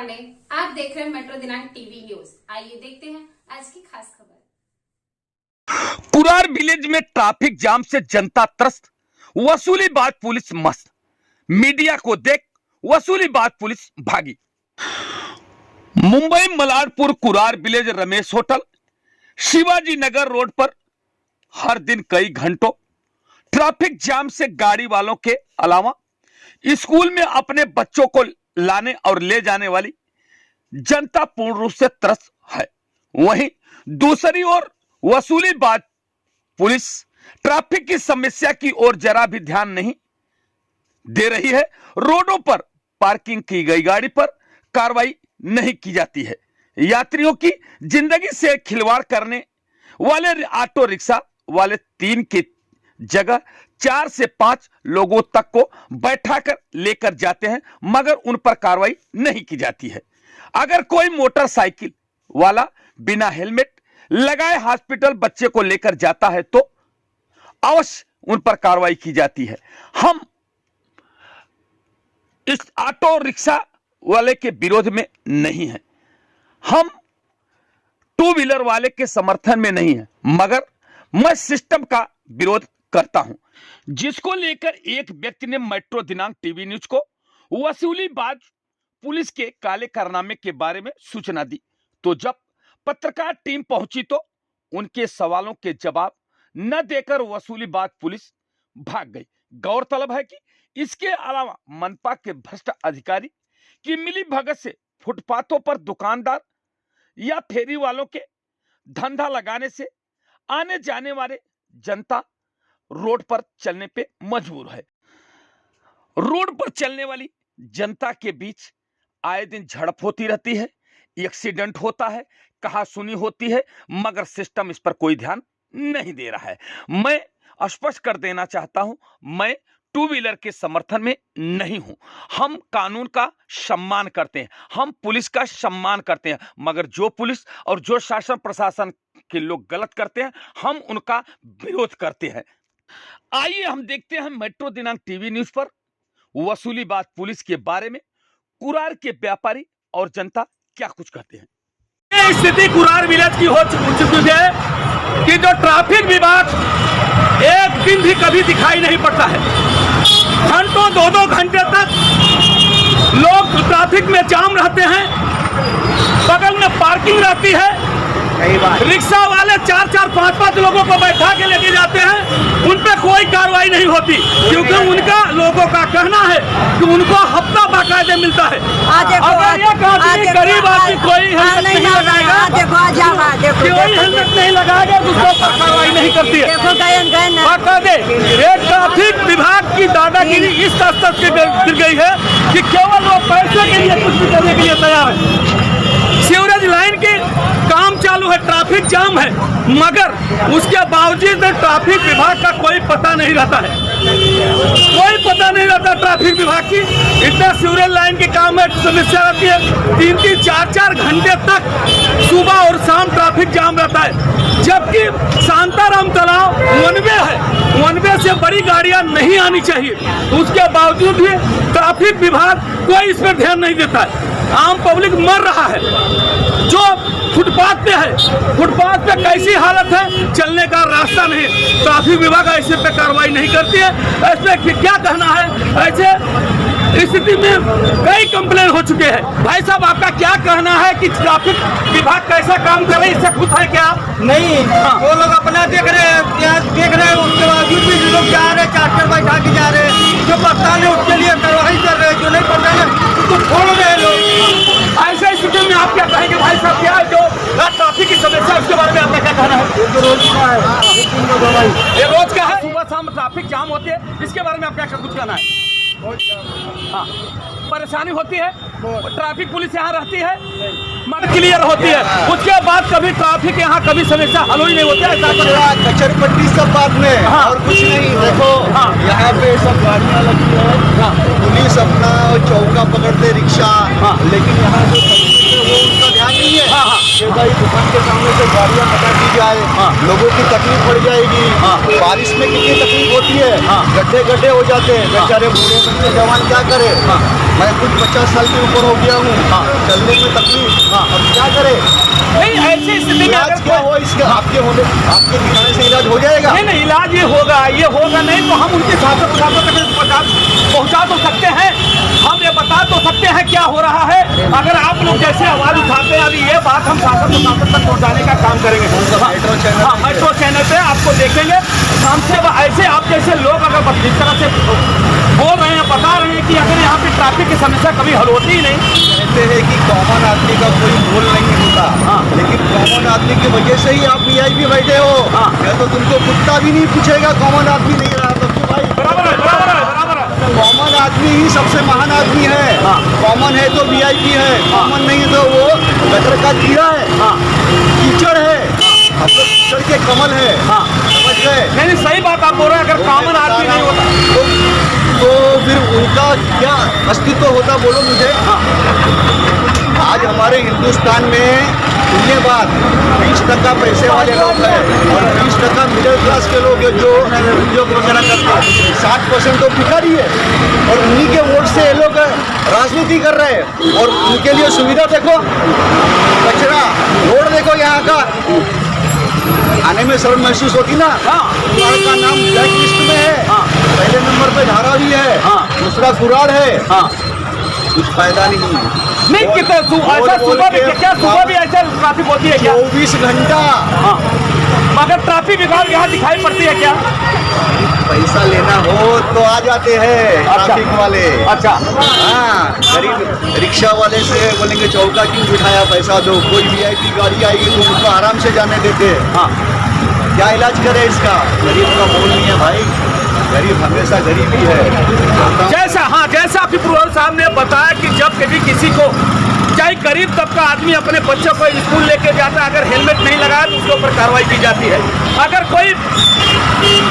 पांडे, आप देख रहे हैं मेट्रो दिनांक टीवी न्यूज। आइए देखते हैं आज की खास खबर। कुरार विलेज में ट्रैफिक जाम से जनता त्रस्त, वसूलीबाज पुलिस मस्त। मीडिया को देख वसूलीबाज पुलिस भागी। Mumbai Malarpur Kurar village Ramesh hotel, Shivaji Nagar road पर हर दिन कई घंटों ट्रैफिक जाम से गाड़ी वालों के अलावा स्कूल में अपने बच्चों को लाने और ले जाने वाली जनता पूर्ण रूप से त्रस्त है। वहीं दूसरी ओर वसूलीबाज पुलिस ट्रैफिक की समस्या की ओर जरा भी ध्यान नहीं दे रही है। रोडों पर पार्किंग की गई गाड़ी पर कार्रवाई नहीं की जाती है। यात्रियों की जिंदगी से खिलवाड़ करने वाले ऑटो रिक्शा वाले 3 की जगह 4 से 5 लोगों तक को बैठाकर लेकर जाते हैं, मगर उन पर कार्रवाई नहीं की जाती है। अगर कोई मोटरसाइकिल वाला बिना हेलमेट लगाए हॉस्पिटल बच्चे को लेकर जाता है तो अवश्य उन पर कार्रवाई की जाती है। हम इस ऑटो रिक्शा वाले के विरोध में नहीं हैं, हम 2 व्हीलर वाले के समर्थन में नहीं हैं, मगर मैं सिस्टम का विरोध करता हूं, जिसको लेकर एक व्यक्ति ने मेट्रो दिनांक टीवी न्यूज को वसूलीबाज पुलिस के काले कारनामे के बारे में सूचना दी। तो जब पत्रकार टीम पहुंची तो उनके सवालों के जवाब न देकर वसूलीबाज पुलिस भाग गई। गौरतलब है कि इसके अलावा मनपा के भ्रष्ट अधिकारी की मिली भगत से फुटपाथों पर दुकानदार या फेरी वालों के धंधा लगाने से आने जाने वाले जनता रोड पर चलने पे मजबूर है। रोड पर चलने वाली जनता के बीच आए दिन झड़प होती रहती है, एक्सीडेंट होता है, कहासुनी होती है, मगर सिस्टम इस पर कोई ध्यान नहीं दे रहा है। मैं स्पष्ट कर देना चाहता हूं, मैं 2 व्हीलर के समर्थन में नहीं हूं। हम कानून का सम्मान करते हैं, हम पुलिस का सम्मान करते हैं, मगर जो पुलिस और जो शासन प्रशासन के लोग गलत करते हैं, हम उनका विरोध करते हैं। आइए हम देखते हैं मेट्रो दिनांक टीवी न्यूज पर वसूलीबाज पुलिस के बारे में कुरार के व्यापारी और जनता क्या कुछ कहते हैं। ये स्थिति कुरार विलेज की हो चुकी है कि जो ट्रैफिक विभाग एक दिन भी कभी दिखाई नहीं पड़ता है। घंटों 2-2 घंटे तक लोग ट्रैफिक में जाम रहते हैं, बगल में पार्किंग रहती है, रिक्शा वाले 4-4, 5-5 लोगों को बैठा के लेके जाते हैं, उन पे कोई कार्रवाई नहीं होती, क्योंकि उनका लोगों का कहना है कि उनको हफ्ता बाकायदे मिलता है। अगर एक आदमी गरीब आदमी कोई हेलमेट नहीं लगाएगा, कोई हेलमेट नहीं लगाएगा तो उसको पर कार्रवाई नहीं करती है। बाकायदे एक ट्रैफिक विभाग की दादागिरी इस स्तर से गिर गई है कि केवल वो पैसे के लिए कुछ भी करने के लिए तैयार है। सीवरेज लाइन की काम चालू है, ट्रैफिक जाम है, मगर उसके बावजूद ट्रैफिक विभाग का कोई पता नहीं रहता है, कोई पता नहीं रहता ट्रैफिक विभाग की। इतना सीवरेज लाइन के काम में समस्या रहती है, 3-3, 4-4 घंटे तक सुबह और शाम ट्रैफिक जाम रहता है, जबकि शांताराम तालाब 1 वे है, 1 वे से बड़ी गाड़ियां नहीं आनी चाहिए, उसके बावजूद भी ट्रैफिक विभाग कोई इस पर ध्यान नहीं देता है। आम पब्लिक मर रहा है, जो फुटपाथ पे है, फुटपाथ पे कैसी हालत है, चलने का रास्ता नहीं, ट्रैफिक विभाग ऐसे पे कार्रवाई नहीं करती है। ऐसे क्या कहना है, ऐसे स्थिति में कई कंप्लेन हो चुके हैं। भाई साहब, आपका क्या कहना है कि ट्रैफिक विभाग कैसा काम कर रहे हैं, इससे खुश है क्या? नहीं, वो लोग अपना देख रहे हैं, उसके बावजूद भी लोग जा रहे हैं, 4-4 बैठा के जा रहे हैं, जो पता नहीं उसके लिए कार्रवाई कर रहे हैं, जो नहीं पता है उसको छोड़ रहे हैं लोग। ऐसे स्थिति में आप क्या कहेंगे भाई साहब, क्या जो ट्रैफिक की समस्या उसके बारे में आपका क्या कहना है? ये रोज का है, सुबह शाम ट्रैफिक जाम होती है, इसके बारे में आप क्या कुछ कहना है? हाँ, परेशानी होती है, ट्रैफिक पुलिस यहाँ रहती है, मगर क्लियर होती है, उसके बाद कभी ट्रैफिक यहाँ कभी समस्या हल ही नहीं होती है। कचरपट्टी सब बाद में, हाँ, और कुछ नहीं। देखो, हाँ, यहाँ पे सब गाड़ियाँ लगी है, हाँ, पुलिस अपना चौका पकड़ते रिक्शा, हाँ, लेकिन यहाँ जो वो उनका ध्यान नहीं है। हाँ, हाँ, कि भाई दुकान के सामने से गाड़ियाँ हटा दी जाए, लोगों की तकलीफ बढ़ जाएगी। बारिश में कितनी तकलीफ होती है, गड्ढे गड्ढे हो जाते हैं, बेचारे बूढ़े बच्चे जवान क्या करे। मैं खुद 50 साल के ऊपर हो गया हूँ, चलने में तकलीफ, अब क्या करे। नहीं, ऐसी स्थिति में इलाज क्या हो इसका, आपके दिखाने से इलाज हो जाएगा? नहीं, इलाज ये होगा नहीं तो हम उनके सांसद तक पहुंचा तो सकते हैं, हम ये बता तो सकते हैं क्या हो रहा है। अगर आप लोग जैसे आवाज उठाते हैं, अभी ये बात हम सांसद तक पहुंचाने का काम करेंगे। मेट्रो चैनल पे आपको देखेंगे शाम से। ऐसे आप जैसे लोग अगर जिस तरह से बोल रहे हैं, बता रहे हैं कि अगर यहाँ पे ट्रैफिक की समस्या कभी हल होती ही नहीं। कहते हैं कि कॉमन आदमी का कोई रोल नहीं होता, लेकिन कॉमन आदमी की वजह से ही आप वीआईपी बैठे हो। या तो तुमको कुत्ता भी नहीं पूछेगा, कॉमन आदमी नहीं रहा तो भाई बराबर है। कॉमन आदमी ही सबसे महान आदमी है। कॉमन है तो वीआईपी है, कॉमन नहीं तो वो गटर का कीड़ा है, कीचड़ है, हम लोग कीचड़ के कमल है। समझ गए? नहीं, सही बात आप बोल रहे हैं। अगर कॉमन आदमी नहीं होता तो फिर उनका क्या अस्तित्व होता, बोलो मुझे। आज हमारे हिंदुस्तान में सुनिए बात, 20% पैसे वाले लोग हैं और 20% मिडिल क्लास के लोग हैं जो उद्योग वगैरह करते हैं। 60% तो भिखारी है और उन्हीं के वोट से ये लोग राजनीति कर रहे हैं। और उनके लिए सुविधा देखो, कचरा रोड देखो, यहाँ का आने में शर्म महसूस होती ना। कुराड़ का नाम ब्लैक लिस्ट में है, पहले नंबर पे धारावी है, दूसरा कुराड़ है। कुछ फायदा नहीं कितना ऐसा सुबह भी ऐसा ट्रैफिक होती है क्या? 24 घंटा। मगर ट्रैफिक विभाग यहाँ दिखाई पड़ती है क्या? पैसा लेना हो तो आ जाते हैं ट्रैफिक वाले। अच्छा, हाँ, गरीब रिक्शा वाले से बोलेंगे चौका क्यों बिठाया, पैसा दो। कोई वीआईपी गाड़ी आएगी तो उसको आराम से जाने देते हैं। क्या इलाज करे इसका? गरीब का मोल नहीं है भाई, गरीब हमेशा गरीब ही है। जैसा विप्रोल साहब ने बताया कि जब कभी किसी को, चाहे गरीब तबका आदमी अपने बच्चों को स्कूल लेके जाता है, अगर हेलमेट नहीं लगाया तो उसके ऊपर कार्रवाई की जाती है। अगर कोई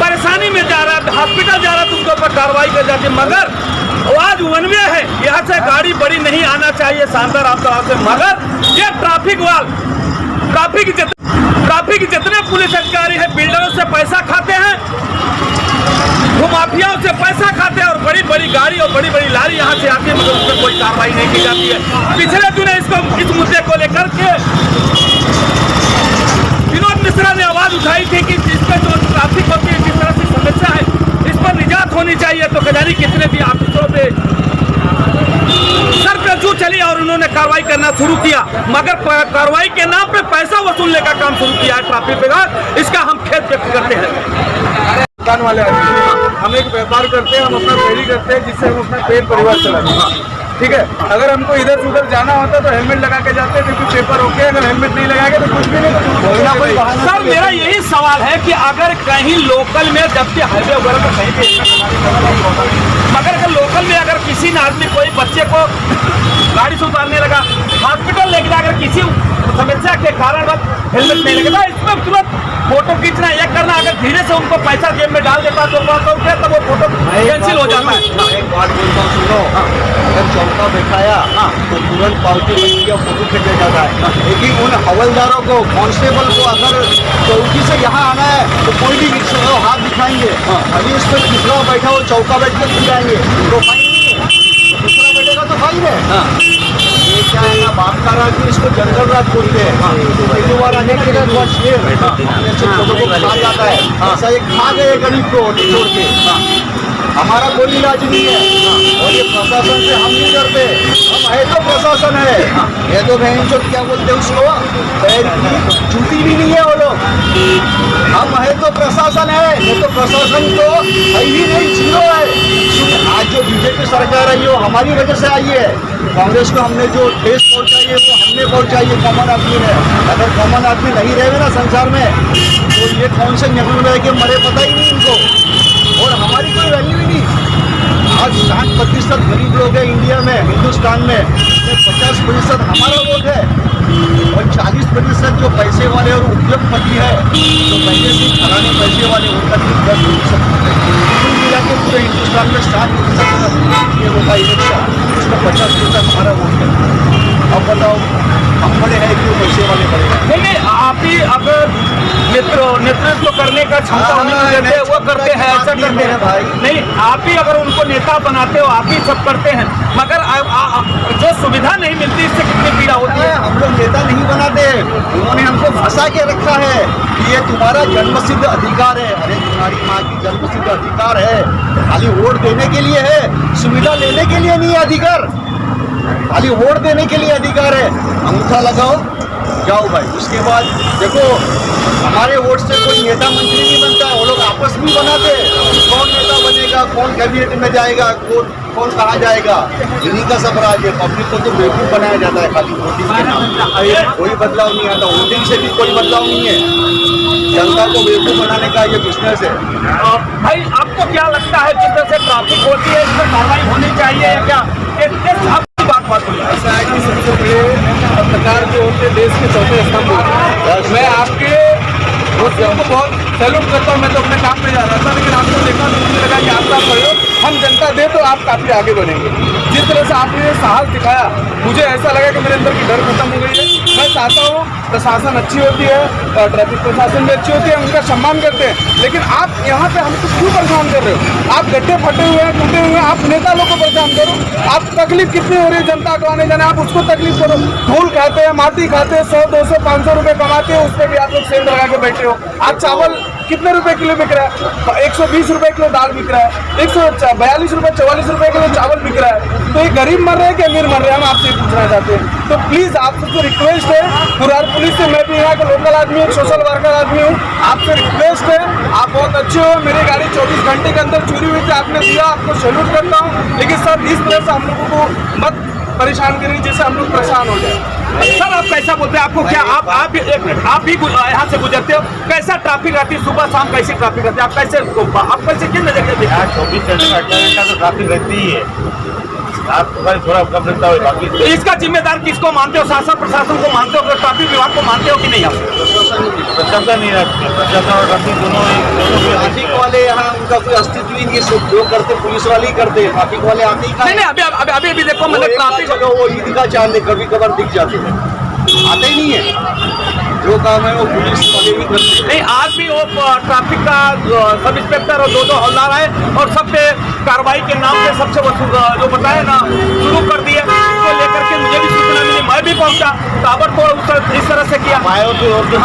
परेशानी में जा रहा है, हॉस्पिटल जा रहा है तो उसके ऊपर कार्रवाई की जाती है। मगर आज वन वे है, यहाँ से गाड़ी बड़ी नहीं आना चाहिए शानदार आप तरह से। मगर ये ट्रैफिक जितने पुलिस अधिकारी हैं, बिल्डरों से पैसा खाते हैं, भूमाफियाओं से पैसा खाते हैं और बड़ी बड़ी गाड़ी और बड़ी बड़ी लारी यहाँ से आती है, मगर उस पर कोई कार्रवाई नहीं की जाती है। पिछले दिनों इस मुद्दे को लेकर के विनोद मिश्रा ने आवाज उठाई थी कि जिस पर जो ट्रैफिक होती है, जिस तरह से समस्या है, इस पर निजात होनी चाहिए। तो खजानी कितने भी ऑफिसरों पे सर पे जू चली और उन्होंने कार्रवाई करना शुरू किया, मगर कार्रवाई के नाम पे पैसा वसूलने का काम शुरू किया है ट्रैफिक विभाग। इसका हम खेद व्यक्त करते हैं। दुकान वाले हम एक व्यापार करते हैं, हम अपना फेरी करते हैं जिससे हम अपना पेट परिवार चलाते हैं। ठीक है, अगर हमको इधर से उधर जाना होता तो हेलमेट लगा के जाते हैं, क्योंकि पेपर ओके। अगर हेलमेट नहीं लगाएंगे तो कुछ भी नहीं। सर, मेरा यही सवाल है कि अगर कहीं लोकल में, जबकि हाईवे वगैरह पर कहीं पे, मगर अगर लोकल में अगर किसी ने आदमी कोई बच्चे को गाड़ी से उतारने लगा, हॉस्पिटल लेके जाकर किसी समस्या के कारण हेलमेट नहीं लगेगा, इसमें तुरंत फोटो खींचना, ये करना। अगर धीरे से उनको पैसा जेब में डाल देता तो वो फोटो कैंसिल हो जाता है। एक बात बोलता हूँ, सुनो, अगर चौका बैठाया तो तुरंत पावती बनती है, फोटो खींचा जाता है। लेकिन उन हवलदारों को, कांस्टेबल को अगर चौकी से यहाँ आना है तो कोई भी रिक्शा हाथ दिखाएंगे, अभी इस पर दूसरा बैठा हो, चौका बैठ के खुल जाएंगे तो फाइन नहीं है, दूसरा बैठेगा तो फाइन है। ये क्या है ना, बाप का रात भी इसको जंगल रात बोलते हैं। पहली बार आने के लिए बहुत शेर लोगों को खा जाता है, ऐसा ये खा गए गरीब को छोड़ के। हमारा कोई इलाज नहीं है और ये प्रशासन से हम नहीं डरते। हम है तो प्रशासन है, ये तो बहन जो क्या बोलते हैं उसको, पैर की जूती भी नहीं है वो लोग। हम है तो प्रशासन है, ये तो प्रशासन तो है ही नहीं, जीरो है। आज जो बीजेपी सरकार आई हो हमारी वजह से आई है। कांग्रेस को हमने जो ठेस पहुंचाई है वो हमने पहुंचाई है, कॉमन आदमी ने। अगर कॉमन आदमी नहीं रहेगा ना संसार में तो ये कौन से जंगल में रह के मरे पता ही नहीं इनको, और हमारी कोई वैल्यू ही नहीं। आज 60% गरीब लोग हैं इंडिया में, हिंदुस्तान में 50% हमारा वोट है और 40% जो पैसे वाले और उद्योगपति है, जो पहले से फलाने पैसे वाले उनका 10% कुल मिला के पूरे हिंदुस्तान में 60% ये होता इलेक्शन, उसका 50% हमारा वोट है। अब बताओ हम बड़े हैं कि पैसे वाले बड़े नेतृत्व करने का क्षमता होने को देते हैं, वो करते हैं, ऐसा करते हैं भाई। नहीं, आप ही अगर उनको नेता बनाते हो, आप ही सब करते हैं, मगर जो सुविधा नहीं मिलती, इससे कितनी पीड़ा होती है। हम लोग नेता नहीं बनाते, उन्होंने हमको फंसा के रखा है कि ये तुम्हारा जन्मसिद्ध अधिकार है। अरे तुम्हारी माँ की जन्मसिद्ध अधिकार है, खाली वोट देने के लिए है, सुविधा लेने के लिए नहीं है अधिकार, खाली वोट देने के लिए अधिकार है। अंगूठा लगाओ, जाओ भाई। उसके बाद देखो, हमारे वोट से कोई नेता मंत्री नहीं बनता है, वो लोग आपस में बनाते हैं, कौन नेता बनेगा, कौन कैबिनेट में जाएगा, कौन कहाँ जाएगा, इन्हीं का सब राज है। पब्लिक को तो बेवकूफ बनाया जाता है खाली वोटिंग के नाम पे, कोई बदलाव नहीं आता, वोटिंग से भी कोई बदलाव नहीं है, जनता को बेवकूफ बनाने का ये बिजनेस है। भाई आपको क्या लगता है, जिस तरह से ट्रैफिक होती है, इसमें कार्रवाई होनी चाहिए या क्या? ऐसा है कि सबसे बड़े पत्रकार जो होते देश के चौथे स्तंभ होते हैं। मैं आपके दोस्तों को बहुत सैल्यूट करता हूँ। मैं तो अपने काम पे जा रहा था, लेकिन आपको देखा तो मुझे लगा कि आपका सहयोग हम जनता दे तो आप काफ़ी आगे बढ़ेंगे। जिस तरह से आपने साहस दिखाया, मुझे ऐसा लगा कि मेरे अंदर की डर खत्म हो गई है। मैं चाहता हूँ प्रशासन अच्छी होती है, ट्रैफिक प्रशासन भी अच्छी होती है, उनका सम्मान करते हैं, लेकिन आप यहाँ पे हमको क्यों परेशान कर रहे हो? आप गड्ढे फटे हुए हैं, टूटे हुए हैं, आप नेता लोग को परेशान करो। आप तकलीफ कितनी हो रही है जनता को आने जाने, आप उसको तकलीफ करो। धूल खाते हैं, माटी खाते हैं, 100, 200, 500 रुपये कमाते हैं, उस पर भी आप लोग सेल लगा के बैठे हो। आज चावल कितने रुपए किलो बिक रहा है? 120 रुपए किलो दाल बिक रहा है, 142 रुपए 44 रुपए किलो चावल बिक रहा है। तो ये गरीब मर रहे हैं कि अमीर मर रहे हैं, हम आपसे पूछना चाहते हैं। तो प्लीज आप सबसे रिक्वेस्ट है, कुरार पुलिस से, मैं भी यहाँ का लोकल आदमी हूँ, सोशल वर्कर आदमी हूँ, आपसे रिक्वेस्ट है, आप बहुत अच्छे हो। मेरी गाड़ी 24 घंटे के अंदर चोरी हुई थी, आपने दिया, आपको सैल्यूट करता हूँ, लेकिन सर इस तरह से हम लोगों को मत परेशान करेंगे जिससे हम लोग परेशान हो जाए। सर आप कैसा बोलते हैं? आपको क्या आप भी एक मिनट, आप भी यहाँ से गुजरते हो, कैसा ट्रैफिक रहती है सुबह शाम, कैसी ट्रैफिक रहती है? आप कैसे किस नजर से देखते हैं? 24 घंटा तो ट्रैफिक रहती ही है, रात को थोड़ा कम रहता है, बाकी तो इसका जिम्मेदार किसको मानते हो? शासन प्रशासन को मानते हो, ट्रैफिक विभाग को मानते हो कि नहीं? आप प्रशासन नहीं रखते, प्रशासन और ट्रैफिक दोनों ट्रैफिक वाले यहाँ उनका कोई अस्तित्व ही नहीं है, जो करते पुलिस वाले ही करते हैं, ट्रैफिक वाले आते ही नहीं, अभी देखो, मतलब ट्रैफिक वो ईद का चांद कभी कभार दिख जाते हैं, आते ही नहीं है। जो काम है वो पुलिस वाले ही करते हैं। नहीं, आज भी वो ट्रैफिक का सब इंस्पेक्टर और 2 हवलदार आए और सब पे कार्रवाई के नाम पे सबसे जो बताए ना शुरू कर दिए। इसको लेकर के मुझे भी सूचना मिली, मैं भी पहुंचा, ताबड़तोड़ इस तरह से किया।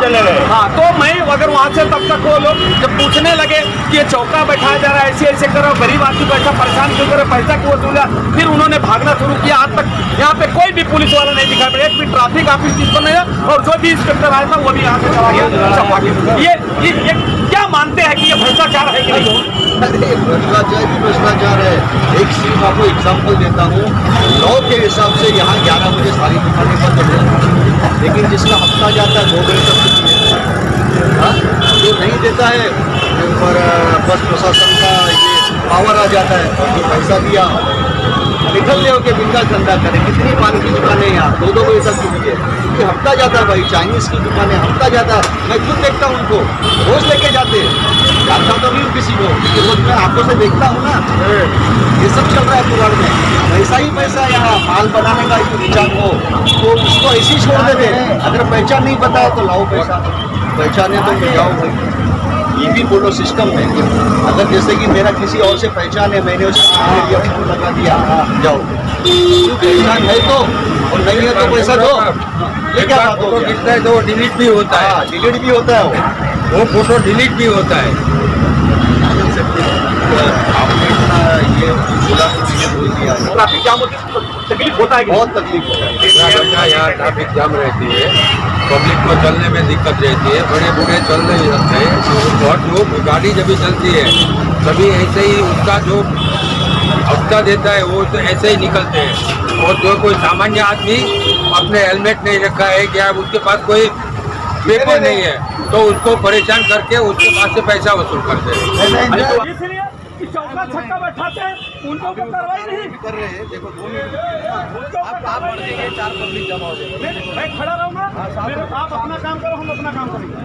चले गए। हाँ, तो मैं अगर वहाँ से तब तक वो लोग जब पूछने लगे कि ये चौका बैठाया जा रहा है, ऐसे ऐसे करो, गरीब आदमी को ऐसा परेशान क्यों करे, पैसा क्यों वसूला, फिर उन्होंने भागना शुरू किया। आज तक यहाँ पे कोई भी पुलिस वाला नहीं दिखाई पड़ा, एक भी ट्रैफिक ऑफिस जिसको नहीं है, और जो भी इंस्पेक्टर आया था वो भी यहाँ से चला गया, सब भागे। ये क्या मानते हैं कि ये भ्रष्टाचार है कि नहीं? भ्रष्टाचार भी भ्रष्टाचार है। एक सिर्फ आपको एग्जाम्पल देता हूँ, लॉ के हिसाब से यहाँ 11 बजे सारी दुकानें बंद हो जाती है, लेकिन जिसका हफ्ता जाता है 2 बजे तक कुछ नहीं देता है। जो नहीं देता है पर बस प्रशासन का ये पावर आ जाता है, और जो पैसा दिया निकल ले के बिंदा धंधा करें। कितनी पान की दुकानें यहाँ 2-2 बजे तक खुली है, क्योंकि हफ्ता जाता है भाई, चाइनीज की दुकानें हफ्ता जाता है। मैं खुद देखता हूँ उनको, रोज लेके जाते हैं, जानता तो नहीं हूँ किसी को, लेकिन रोज मैं आंखों से देखता हूँ ना। ये सब चल रहा है कुराड़ में, पैसा ही पैसा। यहाँ माल बनाने का विचार हो तो उसको ऐसे ही छोड़ देते। अगर पहचान नहीं बताया तो लाओ पैसा, पहचाने तो जाओ भाई। ये भी बोलो सिस्टम में, अगर जैसे कि मेरा किसी और से पहचान है, मैंने उसको लगा दिया, जाओ। पहचान है तो, और नहीं है तो पैसा दो। ये क्या बात हो गया? तो डिलीट भी होता है, डिलीट भी होता है, वो फोटो डिलीट भी होता है। आपने इतना ये बोला तो मुझे बोल दिया। ट्रैफिक जाम होती है, तकलीफ होता है कि बहुत तकलीफ होता है। यहाँ ट्रैफिक जाम रहती है, पब्लिक को चलने में दिक्कत रहती है, बड़े बूढ़े चल नहीं सकते, और जो गाड़ी जब भी चलती है तभी ऐसे ही उसका जो हफ्ता देता है वो तो ऐसे ही निकलते हैं। और जो कोई सामान्य आदमी अपने हेलमेट नहीं रखा है, क्या उसके पास कोई पेपर नहीं है, तो उसको परेशान करके उसके पास से पैसा वसूल करते हैं। इसलिए कि चौका छक्का बैठाते हैं, उनको कोई कार्रवाई नहीं कर रहे हैं। देखो 2 मिनट आप बढ़ देंगे, 4 पब्लिक जमा हो जाएगी। मैं खड़ा रहूंगा, आप अपना काम करो, हम अपना काम करेंगे।